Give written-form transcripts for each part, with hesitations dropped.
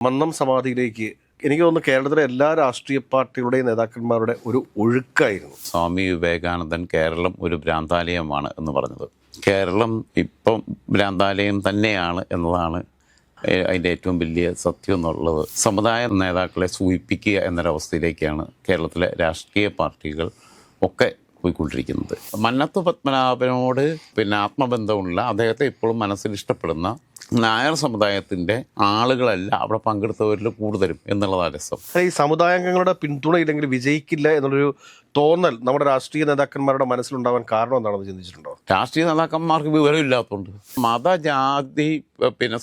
മന്നം സമാധിയിലേക്ക് എനിക്ക് തോന്നുന്നു കേരളത്തിലെ എല്ലാ രാഷ്ട്രീയ പാർട്ടികളുടെയും നേതാക്കന്മാരുടെ ഒരു ഒഴുക്കായിരുന്നു. സ്വാമി വിവേകാനന്ദൻ കേരളം ഒരു ഭ്രാന്താലയമാണ് എന്ന് പറഞ്ഞത്. കേരളം ഇപ്പം ഭ്രാന്താലയം തന്നെയാണ് എന്നതാണ് അതിൻ്റെ ഏറ്റവും വലിയ സത്യം എന്നുള്ളത്. സമുദായ നേതാക്കളെ സൂചിപ്പിക്കുക എന്നൊരവസ്ഥയിലേക്കാണ് കേരളത്തിലെ രാഷ്ട്രീയ പാർട്ടികൾ ഒക്കെ പോയിക്കൊണ്ടിരിക്കുന്നത്. മന്നത്ത് പത്മനാഭനോട് ആത്മബന്ധമുള്ള, അദ്ദേഹത്തെ ഇപ്പോഴും മനസ്സിൽ ഇഷ്ടപ്പെടുന്ന നായർ സമുദായത്തിൻ്റെ ആളുകളല്ല അവിടെ പങ്കെടുത്തവരിൽ കൂടുതലും എന്നുള്ളതാണ് രസം. ഈ സമുദായാംഗങ്ങളുടെ പിന്തുണയില്ലെങ്കിൽ വിജയിക്കില്ല എന്നുള്ളൊരു തോന്നൽ നമ്മുടെ രാഷ്ട്രീയ നേതാക്കന്മാരുടെ മനസ്സിലുണ്ടാവാൻ കാരണം എന്താണെന്ന് ചിന്തിച്ചിട്ടുണ്ടോ? രാഷ്ട്രീയ നേതാക്കന്മാർക്ക് വിവരമില്ലാത്തതുകൊണ്ട് മതജാതി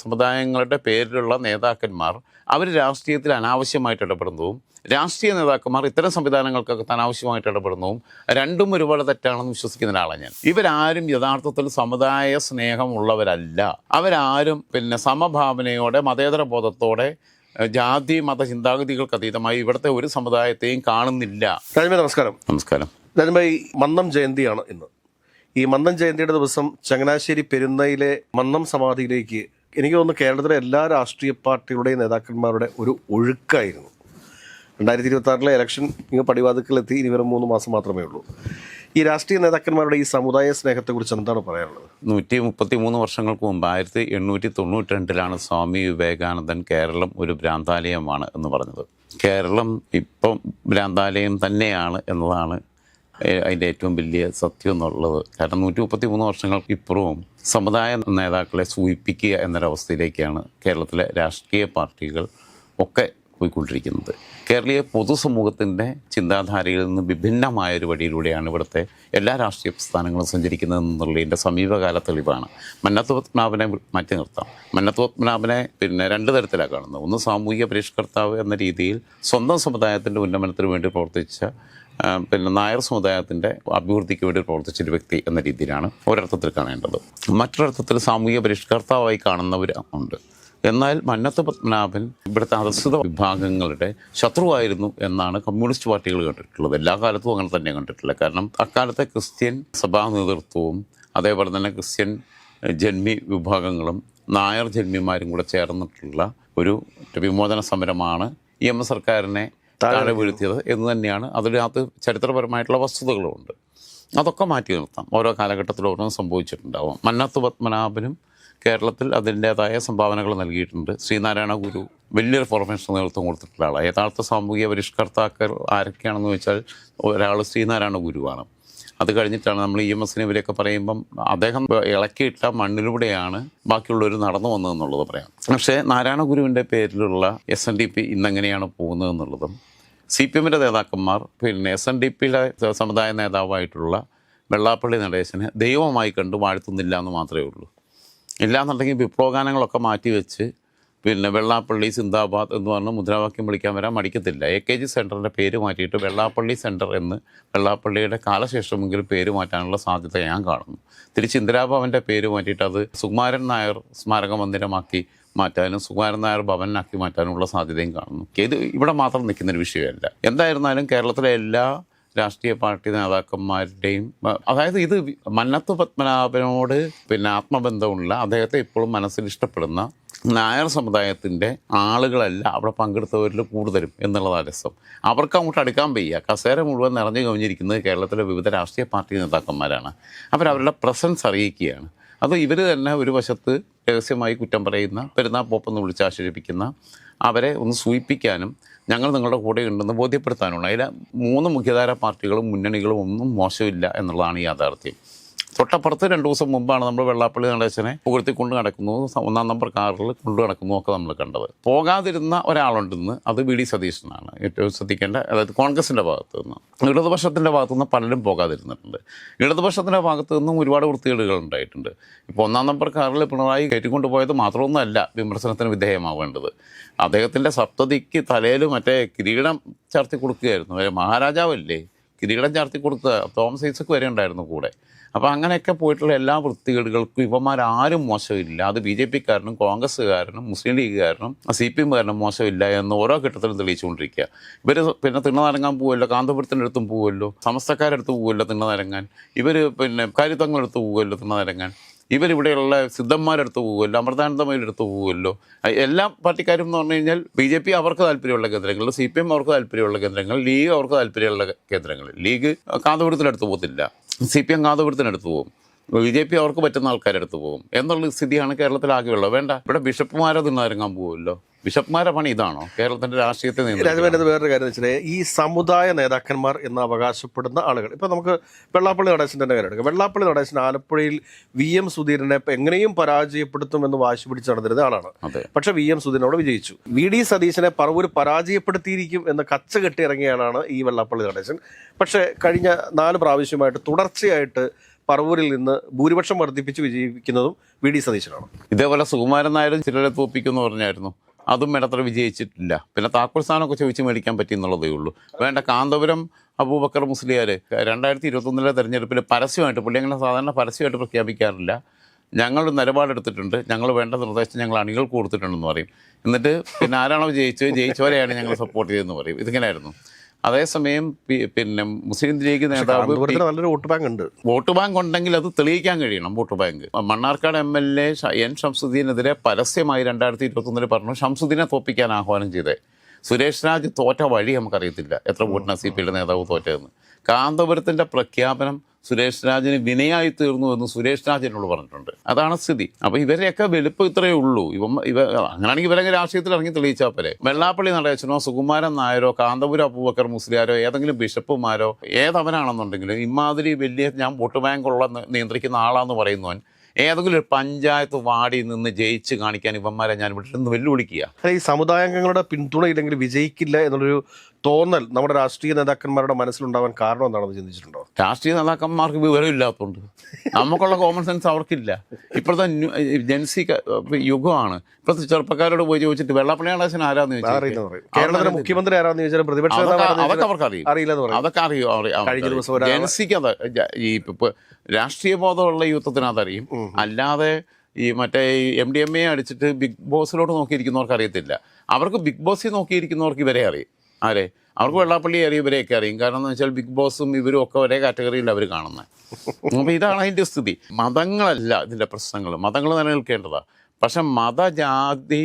സമുദായങ്ങളുടെ പേരിലുള്ള നേതാക്കന്മാർ അവർ രാഷ്ട്രീയത്തിൽ അനാവശ്യമായിട്ട് ഇടപെടുന്നതും രാഷ്ട്രീയ നേതാക്കന്മാർ ഇത്തരം സംവിധാനങ്ങൾക്കൊക്കെ അനാവശ്യമായിട്ട് ഇടപെടുന്നതും രണ്ടും ഒരുപാട് തെറ്റാണെന്ന് വിശ്വസിക്കുന്ന ഒരാളാണ് ഞാൻ. ഇവരാരും യഥാർത്ഥത്തിൽ സമുദായ സ്നേഹമുള്ളവരല്ല. അവരാരും സമഭാവനയോടെ മതേതര ബോധത്തോടെ ജാതി മത ചിന്താഗതികൾക്ക് അതീതമായി ഇവിടുത്തെ ഒരു സമുദായത്തെയും കാണുന്നില്ല. രാജ്മേ നമസ്കാരം. നമസ്കാരം. രാജ്മേ, മന്നം ജയന്തിയാണ് ഇന്ന്. ഈ മന്നം ജയന്തിയുടെ ദിവസം ചങ്ങനാശ്ശേരി പെരുന്നയിലെ മന്നം സമാധിയിലേക്ക് എനിക്ക് തോന്നുന്നു കേരളത്തിലെ എല്ലാ രാഷ്ട്രീയ പാർട്ടികളുടെയും നേതാക്കന്മാരുടെ ഒരു ഒഴുക്കായിരുന്നു. 2026 ഇലക്ഷൻ ഇങ്ങ് പടിവാതിക്കലെത്തി. ഇനി വെറും 3 മാസം മാത്രമേ ഉള്ളൂ. ഈ രാഷ്ട്രീയ നേതാക്കന്മാരുടെ ഈ സമുദായ സ്നേഹത്തെക്കുറിച്ച് എന്താണ് പറയാനുള്ളത്? 133 വർഷങ്ങൾക്ക് മുമ്പ് 1892 സ്വാമി വിവേകാനന്ദൻ കേരളം ഒരു ഭ്രാന്താലയമാണ് എന്ന് പറഞ്ഞത്. കേരളം ഇപ്പം ഭ്രാന്താലയം തന്നെയാണ് എന്നതാണ് അതിൻ്റെ ഏറ്റവും വലിയ സത്യം എന്നുള്ളത്. കാരണം 133 വർഷങ്ങൾക്ക് ഇപ്പുറവും സമുദായ നേതാക്കളെ സൂചിപ്പിക്കുക എന്നൊരവസ്ഥയിലേക്കാണ് കേരളത്തിലെ രാഷ്ട്രീയ പാർട്ടികൾ ഒക്കെ പോയിക്കൊണ്ടിരിക്കുന്നത്. കേരളീയ പൊതുസമൂഹത്തിൻ്റെ ചിന്താധാരയിൽ നിന്ന് വിഭിന്നമായൊരു വഴിയിലൂടെയാണ് ഇവിടുത്തെ എല്ലാ രാഷ്ട്രീയ പ്രസ്ഥാനങ്ങളും സഞ്ചരിക്കുന്നതെന്നുള്ളതിൻ്റെ സമീപകാല തെളിവാണ്. മന്നത്ത് പത്മനാഭനെ മാറ്റി നിർത്താം. മന്നത്ത് പത്മനാഭനെ 2 തരത്തിലാണ് കാണുന്നത്. ഒന്ന്, സാമൂഹിക പരിഷ്കർത്താവ് എന്ന രീതിയിൽ സ്വന്തം സമുദായത്തിൻ്റെ ഉന്നമനത്തിന് വേണ്ടി പ്രവർത്തിച്ച നായർ സമുദായത്തിൻ്റെ അഭിവൃദ്ധിക്ക് വേണ്ടി പ്രവർത്തിച്ചൊരു വ്യക്തി എന്ന രീതിയിലാണ് ഒരർത്ഥത്തിൽ കാണേണ്ടത്. മറ്റൊരർത്ഥത്തിൽ സാമൂഹിക പരിഷ്കർത്താവായി കാണുന്നവർ ഉണ്ട്. എന്നാൽ മന്നത്ത് പത്മനാഭൻ ഇവിടുത്തെ അധസ്ഥിത വിഭാഗങ്ങളുടെ ശത്രുവായിരുന്നു എന്നാണ് കമ്മ്യൂണിസ്റ്റ് പാർട്ടികൾ കണ്ടിട്ടുള്ളത്. എല്ലാ കാലത്തും അങ്ങനെ തന്നെ കണ്ടിട്ടുള്ളത്. കാരണം അക്കാലത്തെ ക്രിസ്ത്യൻ സഭാ നേതൃത്വവും അതേപോലെ തന്നെ ക്രിസ്ത്യൻ ജന്മി വിഭാഗങ്ങളും നായർ ജന്മിമാരും കൂടെ ചേർന്നിട്ടുള്ള ഒരു വിമോചന സമരമാണ് EMS സർക്കാരിനെ താഴെ വീഴ്ത്തിയത് എന്ന് തന്നെയാണ്. അതിനകത്ത് ചരിത്രപരമായിട്ടുള്ള വസ്തുതകളുമുണ്ട്. അതൊക്കെ മാറ്റി നിർത്താം. ഓരോ കാലഘട്ടത്തിലും ഓരോന്നും സംഭവിച്ചിട്ടുണ്ടാവും. മന്നത്ത് പത്മനാഭനും കേരളത്തിൽ അതിൻ്റേതായ സംഭാവനകൾ നൽകിയിട്ടുണ്ട്. ശ്രീനാരായണ ഗുരു വലിയൊരു ഫോർമേഷൻ നേതൃത്വം കൊടുത്തിട്ടുള്ള ആളാണ്. യഥാർത്ഥ സാമൂഹിക പരിഷ്കർത്താക്കൾ ആരൊക്കെയാണെന്ന് വെച്ചാൽ ഒരാൾ ശ്രീനാരായണ ഗുരുവാണ്. അത് കഴിഞ്ഞിട്ടാണ് നമ്മൾ EMSനെ ഇവരെയൊക്കെ പറയുമ്പം അദ്ദേഹം ഇളക്കിയിട്ട മണ്ണിലൂടെയാണ് ബാക്കിയുള്ളവർ നടന്നു വന്നതെന്നുള്ളത് പറയാം. പക്ഷേ നാരായണ ഗുരുവിൻ്റെ പേരിലുള്ള SNDP ഇന്നെങ്ങനെയാണ് പോകുന്നതെന്നുള്ളതും CPMൻ്റെ നേതാക്കന്മാർ SNDPയുടെ സമുദായ നേതാവായിട്ടുള്ള വെള്ളാപ്പള്ളി നടേശനെ ദൈവമായി കണ്ട് വാഴ്ത്തുന്നില്ല എന്ന് മാത്രമേ ഉള്ളൂ. ഇല്ലാന്നുണ്ടെങ്കിൽ വിപ്ലവഗാനങ്ങളൊക്കെ മാറ്റിവെച്ച് വെള്ളാപ്പള്ളി സിന്ദാബാദ് എന്ന് പറഞ്ഞ് മുദ്രാവാക്യം വിളിക്കാൻ വരാൻ മടിക്കത്തില്ല. AKG സെൻറ്ററിൻ്റെ പേര് മാറ്റിയിട്ട് വെള്ളാപ്പള്ളി സെൻറ്റർ എന്ന് വെള്ളാപ്പള്ളിയുടെ കാലശേഷമെങ്കിലും പേര് മാറ്റാനുള്ള സാധ്യത ഞാൻ കാണുന്നു. തിരിച്ച് ഇന്ദിരാഭവൻ്റെ പേര് മാറ്റിയിട്ട് അത് സുകുമാരൻ നായർ സ്മാരക മന്ദിരമാക്കി മാറ്റാനും സുകുമാരൻ നായർ ഭവനാക്കി മാറ്റാനുള്ള സാധ്യതയും കാണുന്നു. ഇത് ഇവിടെ മാത്രം നിൽക്കുന്നൊരു വിഷയമല്ല. എന്തായിരുന്നാലും കേരളത്തിലെ എല്ലാ രാഷ്ട്രീയ പാർട്ടി നേതാക്കന്മാരുടെയും, അതായത് ഇത് മന്നത്ത് പത്മനാഭനോട് ആത്മബന്ധമുള്ള, അദ്ദേഹത്തെ ഇപ്പോഴും മനസ്സിൽ ഇഷ്ടപ്പെടുന്ന നായർ സമുദായത്തിൻ്റെ ആളുകളല്ല അവിടെ പങ്കെടുത്തവരിൽ കൂടുതലും എന്നുള്ളതാണ് രസം. അവർക്ക് അങ്ങോട്ട് അടുക്കാൻ വയ്യ. കസേര മുഴുവൻ നിറഞ്ഞു കവിഞ്ഞിരിക്കുന്നത് കേരളത്തിലെ വിവിധ രാഷ്ട്രീയ പാർട്ടി നേതാക്കന്മാരാണ്. അവരവരുടെ പ്രസൻസ് അറിയിക്കുകയാണ്. അത് ഇവർ തന്നെ ഒരു വശത്ത് രഹസ്യമായി കുറ്റം പറയുന്ന, പെരുന്നാൾ പോപ്പെന്ന് വിളിച്ച് ആശ്ചര്യപ്പിക്കുന്ന, അവരെ ഒന്ന് സൂചിപ്പിക്കാനും ഞങ്ങൾ നിങ്ങളുടെ കൂടെ ഉണ്ടെന്ന് ബോധ്യപ്പെടുത്താനുണ്ട്. അതിൽ 3 മുഖ്യധാര പാർട്ടികളും മുന്നണികളും ഒന്നും മോശമില്ല എന്നുള്ളതാണ് യാഥാർത്ഥ്യം. തൊട്ടപ്പുറത്ത് 2 ദിവസം മുമ്പാണ് നമ്മൾ വെള്ളാപ്പള്ളി നടേശനെ പുകഴ്ത്തിക്കൊണ്ട് നടക്കുന്നു, 1-ാം നമ്പർ കാറിൽ കൊണ്ടു നടക്കുന്നു ഒക്കെ നമ്മൾ കണ്ടത്. പോകാതിരുന്ന ഒരാളുണ്ടെന്ന്, അത് VD സതീശനാണ് ഏറ്റവും ശ്രദ്ധിക്കേണ്ട. അതായത് കോൺഗ്രസിൻ്റെ ഭാഗത്തു നിന്ന്, ഇടതുപക്ഷത്തിൻ്റെ ഭാഗത്തു നിന്ന് പലരും പോകാതിരുന്നിട്ടുണ്ട്. ഇടതുപക്ഷത്തിൻ്റെ ഭാഗത്തു നിന്നും ഒരുപാട് വൃത്തികേടുകൾ ഉണ്ടായിട്ടുണ്ട്. ഇപ്പോൾ 1-ാം നമ്പർ കാറിൽ പിണറായി കയറ്റിക്കൊണ്ടുപോയത് മാത്രമൊന്നുമല്ല വിമർശനത്തിന് വിധേയമാവേണ്ടത്. അദ്ദേഹത്തിൻ്റെ സപ്തതിക്ക് തലയിൽ കിരീടം ചാർത്തി കൊടുക്കുകയായിരുന്നു. മഹാരാജാവല്ലേ, കിരീടം ചാർത്തി കൊടുത്ത തോമസ് ഐസക് വരെ ഉണ്ടായിരുന്നു കൂടെ. അപ്പോൾ അങ്ങനെയൊക്കെ പോയിട്ടുള്ള എല്ലാ വൃത്തികേടുകൾക്കും ഇവന്മാരാരും മോശമില്ല. അത് BJPക്കാരനും കോൺഗ്രസ്സുകാരനും മുസ്ലിം ലീഗുകാരനും CPMകാരനും മോശമില്ല എന്ന് ഓരോ ഘട്ടത്തിലും തെളിയിച്ചുകൊണ്ടിരിക്കുക. ഇവർ തിണ്ണനിറങ്ങാൻ പോവുമല്ലോ, കാന്തപുരത്തിൻ്റെ അടുത്തും പോവുമല്ലോ, സമസ്തക്കാരടുത്ത് പോവുമല്ലോ തിണ്ണനിറങ്ങാൻ, ഇവർ കാര്യത്തങ്ങളെടുത്ത് പോവുമല്ലോ തിണ്ണനിറങ്ങാൻ. ഇവരിവിടെയുള്ള സിദ്ധന്മാരെടുത്ത് പോകുമല്ലോ, അമൃതാനന്ദമയിലെടുത്ത് പോകുമല്ലോ. എല്ലാ പാർട്ടിക്കാരും എന്ന് പറഞ്ഞു കഴിഞ്ഞാൽ BJP അവർക്ക് താല്പര്യമുള്ള കേന്ദ്രങ്ങൾ, CPM അവർക്ക് താല്പര്യമുള്ള കേന്ദ്രങ്ങൾ, ലീഗ് അവർക്ക് താല്പര്യമുള്ള കേന്ദ്രങ്ങൾ. ലീഗ് കാന്തപുരത്തിനടുത്ത് പോകത്തില്ല, CPM കാന്തപുരത്തിനടുത്ത് പോകും, BJP അവർക്ക് പറ്റുന്ന ആൾക്കാരെടുത്ത് പോകും എന്നുള്ള സ്ഥിതിയാണ് കേരളത്തിലാകെയുള്ളത്. വേണ്ട, ഇവിടെ ബിഷപ്പുമാരെ തിന്നിറങ്ങാൻ പോകുമല്ലോ. ബിഷപ്പുമാരെ പണി ഇതാണോ കേരളത്തിന്റെ രാഷ്ട്രീയത്തെ രാജവേണ്ടത്? വേറൊരു കാര്യം എന്ന് വെച്ചാൽ ഈ സമുദായ നേതാക്കന്മാർ എന്ന് അവകാശപ്പെടുന്ന ആളുകൾ, ഇപ്പം നമുക്ക് വെള്ളാപ്പള്ളി നടേശൻ തന്നെ കാര്യം എടുക്കാം. വെള്ളാപ്പള്ളി നടേശൻ ആലപ്പുഴയിൽ VM സുധീരനെ എങ്ങനെയും പരാജയപ്പെടുത്തുമെന്ന് വാശി പിടിച്ച് നടന്നിരുന്ന ആളാണ്. പക്ഷെ VM സുധീരനോട് വിജയിച്ചു. VD സതീശനെ പറവൂർ പരാജയപ്പെടുത്തിയിരിക്കും എന്ന് കച്ച കെട്ടി ഇറങ്ങിയ ആളാണ് ഈ വെള്ളാപ്പള്ളി നടേശൻ. പക്ഷെ കഴിഞ്ഞ 4 പ്രാവശ്യമായിട്ട് തുടർച്ചയായിട്ട് പറവൂരിൽ നിന്ന് ഭൂരിപക്ഷം വർദ്ധിപ്പിച്ച് വിജയിക്കുന്നതും VD സതീശനാണ്. ഇതേപോലെ സുകുമാരൻ നായരും ചിലരെ തോപ്പിക്കുമെന്ന് പറഞ്ഞായിരുന്നു, അതും വേണ്ടത്ര വിജയിച്ചിട്ടില്ല. പിന്നെ താക്കോൽ സ്ഥാനമൊക്കെ ചോദിച്ച് മേടിക്കാൻ പറ്റി എന്നുള്ളതേ ഉള്ളൂ. വേണ്ട, കാന്തപുരം അബൂബക്കർ മുസ്ലിയാർ 2021 തെരഞ്ഞെടുപ്പിൽ പരസ്യമായിട്ട്, പുള്ളി അങ്ങനെ സാധാരണ പരസ്യമായിട്ട് പ്രഖ്യാപിക്കാറില്ല, ഞങ്ങൾ നിലപാടെടുത്തിട്ടുണ്ട്, ഞങ്ങൾ വേണ്ട നിർദ്ദേശം ഞങ്ങൾ അണികൾക്ക് കൊടുത്തിട്ടുണ്ടെന്ന് പറയും. എന്നിട്ട് പിന്നെ ആരാണോ ജയിച്ചവരെയാണ് ഞങ്ങൾ സപ്പോർട്ട് ചെയ്തതെന്ന് പറയും. ഇതിങ്ങനെയായിരുന്നു. അതേസമയം പിന്നെ മുസ്ലിം ലീഗ് നേതാവ് നല്ലൊരു വോട്ട് ബാങ്ക് ഉണ്ട്. വോട്ട് ബാങ്ക് ഉണ്ടെങ്കിൽ അത് തെളിയിക്കാൻ കഴിയണം. Vote bank Mannarkkad MLA N ഷംസുദ്ദീനെതിരെ പരസ്യമായി 2021 പറഞ്ഞു ഷംസുദ്ദീനെ തോപ്പിക്കാൻ ആഹ്വാനം ചെയ്തേ. സുരേഷ് രാജ് തോറ്റ വഴി നമുക്കറിയത്തില്ല, എത്ര വോട്ടിനാ CPയുടെ നേതാവ് തോറ്റതെന്ന്. കാന്തപുരത്തിൻ്റെ പ്രഖ്യാപനം സുരേഷ് രാജിന് വിനയായി തീർന്നു എന്ന് സുരേഷ് രാജ് എന്നോട് പറഞ്ഞിട്ടുണ്ട്. അതാണ് സ്ഥിതി. അപ്പോൾ ഇവരെയൊക്കെ വലുപ്പം ഇത്രയേ ഉള്ളൂ. അങ്ങനെയാണെങ്കിൽ ഇവരെങ്കിൽ രാഷ്ട്രീയത്തിൽ ഇറങ്ങി തെളിയിച്ചാൽ പോലെ. വെള്ളാപ്പള്ളി നടേശനോ സുകുമാരൻ നായരോ കാന്തപുരം അബൂബക്കർ മുസ്ലിയാരോ ഏതെങ്കിലും ബിഷപ്പുമാരോ ഏതവനാണെന്നുണ്ടെങ്കിലും ഇമാതിരി വലിയ ഞാൻ വോട്ട് ബാങ്കുള്ള നിയന്ത്രിക്കുന്ന ആളാന്ന് പറയുന്നവൻ ഏതെങ്കിലും ഒരു പഞ്ചായത്ത് വാർഡിൽ നിന്ന് ജയിച്ച് കാണിക്കാൻ ഇവന്മാരെ ഞാൻ ഇവിടെ നിന്ന് വെല്ലുവിളിക്കുക. ഈ സമുദായാംഗങ്ങളുടെ പിന്തുണയില്ലെങ്കിൽ വിജയിക്കില്ല എന്നുള്ളൊരു തോന്നൽ നമ്മുടെ രാഷ്ട്രീയ നേതാക്കന്മാരുടെ മനസ്സിലുണ്ടാവാൻ കാരണം എന്താണെന്ന് ചിന്തിച്ചിട്ടുണ്ടോ? രാഷ്ട്രീയ നേതാക്കന്മാർക്ക് വിവരമില്ലാത്തതുകൊണ്ട്, നമുക്കുള്ള കോമൺ സെൻസ് അവർക്കില്ല. ഇപ്പോഴത്തെ ജൻസി യുഗമാണ്. ഇപ്പോഴത്തെ ചെറുപ്പക്കാരോട് പോയി ചോദിച്ചിട്ട് വെള്ളാപ്പള്ളി നടേശൻ ആരാന്ന് ചോദിച്ചാൽ കേരളത്തിലെ മുഖ്യമന്ത്രി ആരാന്ന് ചോദിച്ചാൽ പ്രതിപക്ഷ അതൊക്കെ അവർക്കറിയും, അതൊക്കെ അറിയും. ജൻസിക്ക് ഈ രാഷ്ട്രീയ ബോധമുള്ള യൂത്തത്തിന് അതറിയും. അല്ലാതെ ഈ മറ്റേ MDMA അടിച്ചിട്ട് ബിഗ് ബോസിലോട്ട് നോക്കിയിരിക്കുന്നവർക്ക് അറിയത്തില്ല. അവർക്ക് ബിഗ് ബോസിൽ നോക്കിയിരിക്കുന്നവർക്ക് ഇവരെ അറിയും. ആരെ? അവർക്ക് വെള്ളാപ്പള്ളി അറിയും, ഇവരെയൊക്കെ അറിയും. കാരണം എന്ന് വെച്ചാൽ ബിഗ് ബോസും ഇവരും ഒക്കെ ഒരേ കാറ്റഗറിയിൽ അവർ കാണുന്നത്. അപ്പോൾ ഇതാണ് അതിൻ്റെ സ്ഥിതി. മതങ്ങളല്ല ഇതിൻ്റെ പ്രശ്നങ്ങൾ, മതങ്ങൾ നിലനിൽക്കേണ്ടതാണ്. പക്ഷെ മതജാതി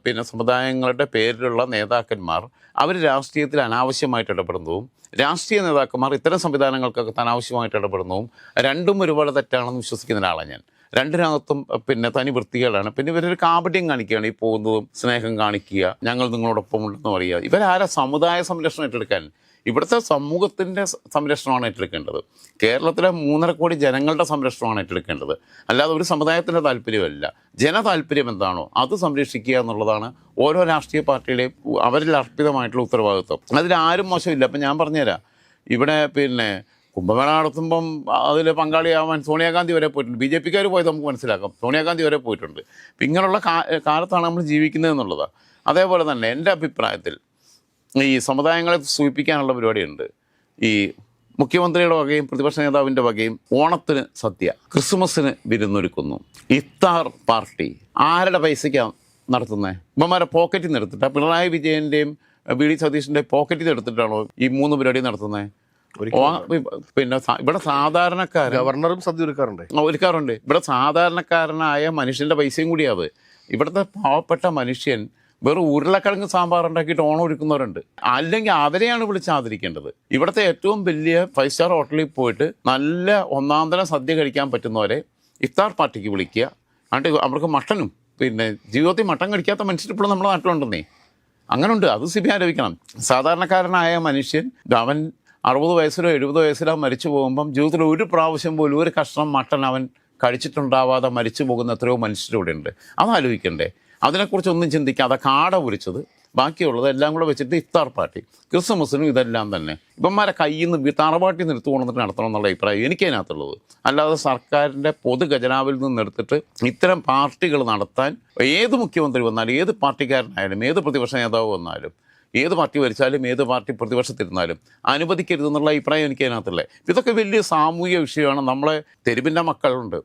പിന്നെ സമുദായങ്ങളുടെ പേരിലുള്ള നേതാക്കന്മാർ അവർ രാഷ്ട്രീയത്തിൽ അനാവശ്യമായിട്ട് ഇടപെടുന്നതും രാഷ്ട്രീയ നേതാക്കന്മാർ ഇത്തരം സംവിധാനങ്ങൾക്കൊക്കെ അനാവശ്യമായിട്ട് ഇടപെടുന്നതും രണ്ടും ഒരുപോലെ തെറ്റാണെന്ന് വിശ്വസിക്കുന്ന ഒരാളാണ് ഞാൻ. രണ്ടിനകത്തും പിന്നെ തനി വൃത്തികളാണ്. പിന്നെ ഇവരൊരു കാപട്യം കാണിക്കുകയാണ്, ഈ പോകുന്നതും സ്നേഹം കാണിക്കുക, ഞങ്ങൾ നിങ്ങളോടൊപ്പം ഉണ്ടെന്ന് പറയുക. ഇവരാരാ സമുദായ സംരക്ഷണം ഏറ്റെടുക്കാൻ? ഇവിടുത്തെ സമൂഹത്തിൻ്റെ സംരക്ഷണമാണ് ഏറ്റെടുക്കേണ്ടത്. കേരളത്തിലെ 3.5 കോടി ജനങ്ങളുടെ സംരക്ഷണമാണ് ഏറ്റെടുക്കേണ്ടത്. അല്ലാതെ ഒരു സമുദായത്തിൻ്റെ താല്പര്യമല്ല. ജനതാല്പര്യം എന്താണോ അത് സംരക്ഷിക്കുക എന്നുള്ളതാണ് ഓരോ രാഷ്ട്രീയ പാർട്ടിയുടെയും അവരിൽ അർപ്പിതമായിട്ടുള്ള ഉത്തരവാദിത്വം. അതിലാരും മോശമില്ല. അപ്പം ഞാൻ പറഞ്ഞുതരാം, ഇവിടെ പിന്നെ കുംഭമേള നടത്തുമ്പം അതിൽ പങ്കാളിയാവാൻ സോണിയാഗാന്ധി വരെ പോയിട്ടുണ്ട്. BJPക്കാർ പോയത് നമുക്ക് മനസ്സിലാക്കാം, സോണിയാഗാന്ധി വരെ പോയിട്ടുണ്ട്. അപ്പം ഇങ്ങനെയുള്ള കാലത്താണ് നമ്മൾ ജീവിക്കുന്നത് എന്നുള്ളതാണ്. അതേപോലെ തന്നെ എൻ്റെ അഭിപ്രായത്തിൽ ഈ സമുദായങ്ങളെ സൂചിപ്പിക്കാനുള്ള പരിപാടിയുണ്ട്. ഈ മുഖ്യമന്ത്രിയുടെ വകയും പ്രതിപക്ഷ നേതാവിൻ്റെ വകയും ഓണത്തിന് സദ്യ, ക്രിസ്മസിന് വിരുന്നൊരുക്കുന്നു. ഇഫ്താർ പാർട്ടി ആരുടെ പൈസയ്ക്കാണ് നടത്തുന്നത്? ഇവന്മാരെ പോക്കറ്റിൽ നിന്ന് എടുത്തിട്ട് പിണറായി വിജയൻ്റെയും VD സതീഷിൻ്റെ പോക്കറ്റിൽ നിന്ന് എടുത്തിട്ടാണോ ഈ 3 പരിപാടി നടത്തുന്നത്? പിന്നെ ഇവിടെ സാധാരണക്കാരൻ ഗവർണറും സദ്യ ഒരുക്കാറുണ്ട്. ഇവിടെ സാധാരണക്കാരനായ മനുഷ്യൻ്റെ പൈസയും കൂടിയാത്. ഇവിടുത്തെ പാവപ്പെട്ട മനുഷ്യൻ വെറും ഉരുളക്കിഴങ്ങ് സാമ്പാർ ഉണ്ടാക്കിയിട്ട് ഓണം ഒരുക്കുന്നവരുണ്ട്. അല്ലെങ്കിൽ അവരെയാണ് വിളിച്ച് ആദരിക്കേണ്ടത്. ഇവിടുത്തെ ഏറ്റവും വലിയ 5 സ്റ്റാർ ഹോട്ടലിൽ പോയിട്ട് നല്ല ഒന്നാന്തരം സദ്യ കഴിക്കാൻ പറ്റുന്നവരെ ഇഫ്താർ പാർട്ടിക്ക് വിളിക്കുക. എന്നിട്ട് അവർക്ക് മട്ടനും പിന്നെ ജീവിതത്തിൽ മട്ടൻ കഴിക്കാത്ത മനുഷ്യർ ഇപ്പോഴും നമ്മുടെ നാട്ടിലുണ്ടെന്നേ. അങ്ങനെയുണ്ട്. അത് CBI ആലോചിക്കണം. സാധാരണക്കാരനായ മനുഷ്യൻ അവൻ 60 വയസ്സിലോ 70 വയസ്സിലോ മരിച്ചു പോകുമ്പം ജീവിതത്തിൽ ഒരു പ്രാവശ്യം പോലും ഒരു കഷ്ണം മട്ടൻ അവൻ കഴിച്ചിട്ടുണ്ടാവാതെ മരിച്ചു പോകുന്ന എത്രയോ മനുഷ്യരിവിടെ ഉണ്ട്. അതാലോചിക്കണ്ടേ? അതിനെക്കുറിച്ചൊന്നും ചിന്തിക്കാതെ കാട പൊരിച്ചത് ബാക്കിയുള്ളത് എല്ലാം കൂടെ വെച്ചിട്ട് ഇഫ്താർ പാർട്ടി, ക്രിസ്മസിനും ഇതെല്ലാം തന്നെ ഇവന്മാരെ കയ്യിൽ നിന്ന് തറവാട്ടിൽ നിന്ന് എടുത്തു കൊണ്ടിട്ട് നടത്തണം എന്നുള്ള അഭിപ്രായം എനിക്കതിനകത്തുള്ളത്. അല്ലാതെ സർക്കാരിൻ്റെ പൊതു ഖജനാവിൽ നിന്ന് എടുത്തിട്ട് ഇത്തരം പാർട്ടികൾ നടത്താൻ ഏത് മുഖ്യമന്ത്രി വന്നാലും ഏത് പാർട്ടിക്കാരനായാലും ഏത് പ്രതിപക്ഷ നേതാവ് വന്നാലും ഏത് പാർട്ടി ഭരിച്ചാലും ഏത് പാർട്ടി പ്രതിപക്ഷത്തിരുന്നാലും അനുവദിക്കരുതെന്നുള്ള അഭിപ്രായം എനിക്ക് അതിനകത്തുള്ളത്. ഇതൊക്കെ വലിയ സാമൂഹിക വിഷയമാണ്. നമ്മളെ തെരുവിൻ്റെ മക്കളുണ്ട്,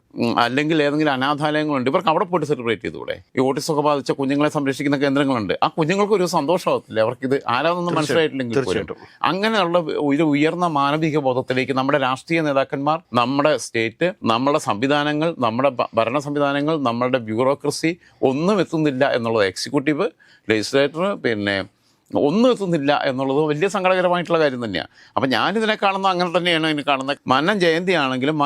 അല്ലെങ്കിൽ ഏതെങ്കിലും അനാഥാലയങ്ങളുണ്ട്, ഇവർക്ക് അവിടെ പോയിട്ട് സെലിബ്രേറ്റ് ചെയ്തുകൂടെ? ഈ ഓട്ടിസമൊക്കെ ബാധിച്ച കുഞ്ഞുങ്ങളെ സംരക്ഷിക്കുന്ന കേന്ദ്രങ്ങളുണ്ട്, ആ കുഞ്ഞുങ്ങൾക്ക് ഒരു സന്തോഷമാകത്തില്ല അവർക്കിത് ആരാണെന്ന് മനസ്സിലായിട്ടില്ലെങ്കിൽ പോലും. അങ്ങനെയുള്ള ഒരു ഉയർന്ന മാനവിക ബോധത്തിലേക്ക് നമ്മുടെ രാഷ്ട്രീയ നേതാക്കന്മാർ, നമ്മുടെ സ്റ്റേറ്റ്, നമ്മുടെ സംവിധാനങ്ങൾ, നമ്മുടെ ഭരണ സംവിധാനങ്ങൾ, നമ്മുടെ ബ്യൂറോക്രസി ഒന്നും എത്തുന്നില്ല എന്നുള്ളത്, എക്സിക്യൂട്ടീവ്, ലെജിസ്ലേറ്റർ, പിന്നെ ഒന്നും എത്തുന്നില്ല എന്നുള്ളത് വലിയ സങ്കടകരമായിട്ടുള്ള കാര്യം തന്നെയാണ്. അപ്പം ഞാനിതിനെ കാണുന്നത് അങ്ങനെ തന്നെയാണ് ഇതിനെ കാണുന്നത്. മന്നം ജയന്തി ആണെങ്കിലും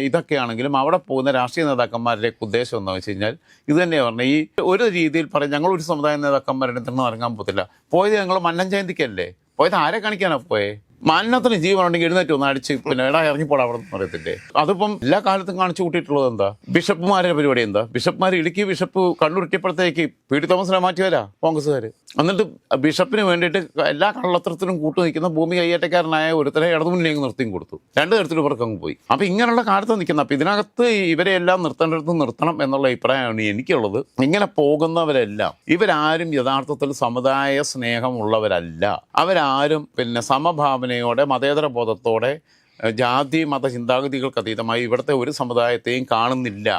ഇതൊക്കെ ആണെങ്കിലും അവിടെ പോകുന്ന രാഷ്ട്രീയ നേതാക്കന്മാരുടെ ഉദ്ദേശം എന്താണെന്ന് വെച്ച് കഴിഞ്ഞാൽ ഇത് തന്നെയാണ് പറഞ്ഞത്. ഈ ഒരു രീതിയിൽ പറയും, ഞങ്ങളൊരു സമുദായ നേതാക്കന്മാരുടെ അടുത്തൊന്നും ഇറങ്ങാൻ പോകത്തില്ല. പോയത് ഞങ്ങൾ മന്നം ജയന്തിക്കല്ലേ പോയത്? ആരെ കാണിക്കാനാണ് പോയേ? മാലിന്യത്തിന് ജീവനുണ്ടെങ്കിൽ എഴുന്നേറ്റ് ഒന്ന് അടിച്ച് പിന്നെ ഇടാ ഇറങ്ങിപ്പോടാ അവിടെ നിന്ന് പറയത്തില്ലേ? അതിപ്പം എല്ലാ കാലത്തും കാണിച്ചു കൂട്ടിയിട്ടുള്ളത് എന്താ? ബിഷപ്പുമാരുടെ പരിപാടി എന്താ? ബിഷപ്പുമാർ ഇടുക്കി ബിഷപ്പ് കണ്ണുരുട്ടിയപ്പോഴത്തേക്ക് പി ടി തോമസിനെ മാറ്റിയവരാ കോൺഗ്രസ്സുകാർ. എന്നിട്ട് ബിഷപ്പിന് വേണ്ടിയിട്ട് എല്ലാ കള്ളത്തരത്തിലും കൂട്ടു നിൽക്കുന്ന ഭൂമി കയ്യേറ്റക്കാരനായ ഒരുത്തരെ ഇടതുമുന്നിലേക്ക് നിർത്തിയും കൊടുത്തു. രണ്ട് തരത്തിലും ഇവർക്ക് അങ്ങ് പോയി. അപ്പം ഇങ്ങനെയുള്ള കാലത്ത് നിൽക്കുന്ന, അപ്പം ഇതിനകത്ത് ഇവരെ എല്ലാം നിർത്തേണ്ടടുത്ത് നിർത്തണം എന്നുള്ള അഭിപ്രായമാണ് എനിക്കുള്ളത്. ഇങ്ങനെ പോകുന്നവരെല്ലാം ഇവരാരും യഥാർത്ഥത്തിൽ സമുദായ സ്നേഹമുള്ളവരല്ല. അവരാരും പിന്നെ സമഭാവനയോടെ മതേതര ബോധത്തോടെ ജാതി മത ചിന്താഗതികൾക്ക് അതീതമായി ഇവിടുത്തെ ഒരു സമുദായത്തെയും കാണുന്നില്ല.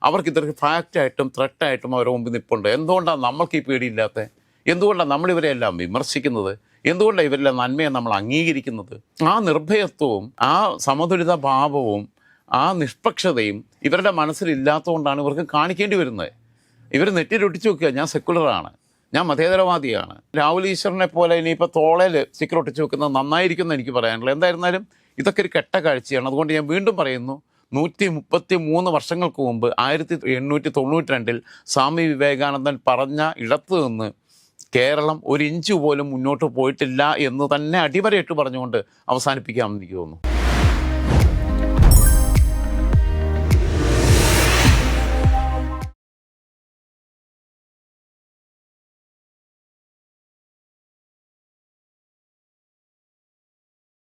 അവർക്ക് ഇതൊരു ഫാക്റ്റായിട്ടും ത്രെട്ടായിട്ടും അവരുടെ മുമ്പിൽ നിൽപ്പുണ്ട്. എന്തുകൊണ്ടാണ് നമ്മൾക്ക് ഈ പേടിയില്ലാത്തത്? എന്തുകൊണ്ടാണ് നമ്മളിവരെല്ലാം വിമർശിക്കുന്നത്? എന്തുകൊണ്ടാണ് ഇവരെല്ലാം നന്മയെ നമ്മൾ അംഗീകരിക്കുന്നത്? ആ നിർഭയത്വവും ആ സമതുലിത ഭാവവും ആ നിഷ്പക്ഷതയും ഇവരുടെ മനസ്സിലില്ലാത്തതുകൊണ്ടാണ് ഇവർക്ക് കാണിക്കേണ്ടി വരുന്നത്. ഇവർ നെറ്റിലൊട്ടിച്ച് വെക്കുക, ഞാൻ സെക്കുലറാണ്, ഞാൻ മതേതരവാദിയാണ്. രാഹുൽ ഈശ്വറിനെ പോലെ ഇനിയിപ്പോൾ തോളയിൽ സ്റ്റിക്കർ ഒട്ടിച്ച് വെക്കുന്നത് നന്നായിരിക്കുമെന്ന് എനിക്ക് പറയാനുള്ളത്. എന്തായിരുന്നാലും ഇതൊക്കെ ഒരു കെട്ട കാഴ്ചയാണ്. അതുകൊണ്ട് ഞാൻ വീണ്ടും പറയുന്നു, 133 വർഷങ്ങൾക്ക് മുമ്പ് 1892 സ്വാമി വിവേകാനന്ദൻ പറഞ്ഞ ഇടത്തു നിന്ന് കേരളം ഒരു ഇഞ്ച് പോലും മുന്നോട്ട് പോയിട്ടില്ല എന്ന് തന്നെ അടിവരയിട്ട് പറഞ്ഞുകൊണ്ട് അവസാനിപ്പിക്കാമെന്ന് എനിക്ക് തോന്നുന്നു.